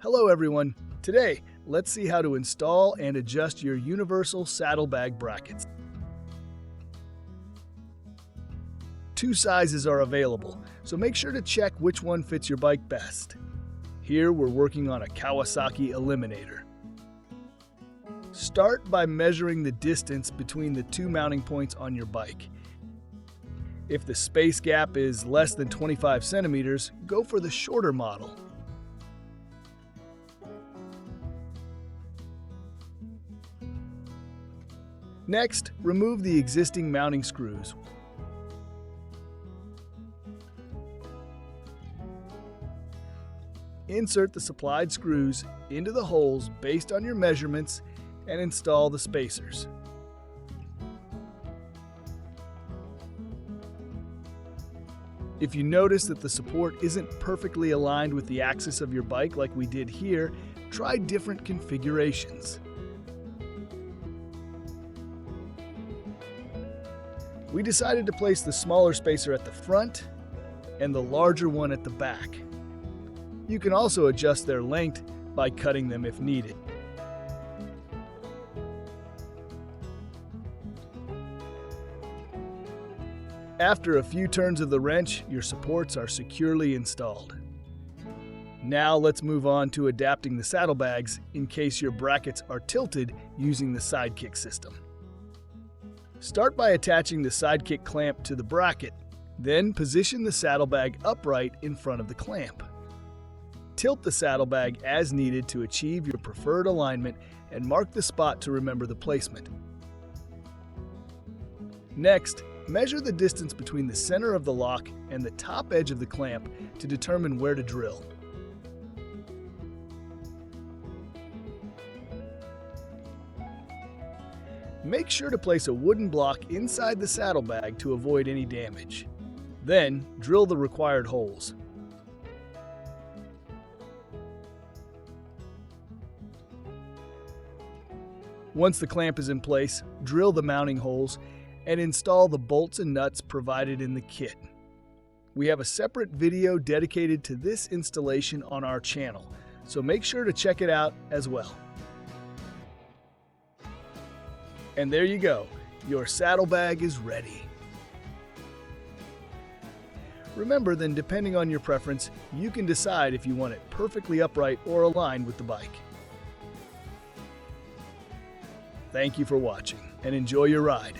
Hello everyone. Today, let's see how to install and adjust your Universal Saddlebag brackets. Two sizes are available, so make sure to check which one fits your bike best. Here we're working on a Kawasaki Eliminator. Start by measuring the distance between the two mounting points on your bike. If the space gap is less than 25 centimeters, go for the shorter model. Next, remove the existing mounting screws. Insert the supplied screws into the holes based on your measurements and install the spacers. If you notice that the support isn't perfectly aligned with the axis of your bike like we did here, try different configurations. We decided to place the smaller spacer at the front and the larger one at the back. You can also adjust their length by cutting them if needed. After a few turns of the wrench, your supports are securely installed. Now let's move on to adapting the saddlebags in case your brackets are tilted using the sidekick system. Start by attaching the sidekick clamp to the bracket, then position the saddlebag upright in front of the clamp. Tilt the saddlebag as needed to achieve your preferred alignment and mark the spot to remember the placement. Next, measure the distance between the center of the lock and the top edge of the clamp to determine where to drill. Make sure to place a wooden block inside the saddlebag to avoid any damage. Then, drill the required holes. Once the clamp is in place, drill the mounting holes and install the bolts and nuts provided in the kit. We have a separate video dedicated to this installation on our channel, so make sure to check it out as well. And there you go, your saddlebag is ready. Remember, then, depending on your preference, you can decide if you want it perfectly upright or aligned with the bike. Thank you for watching, and enjoy your ride.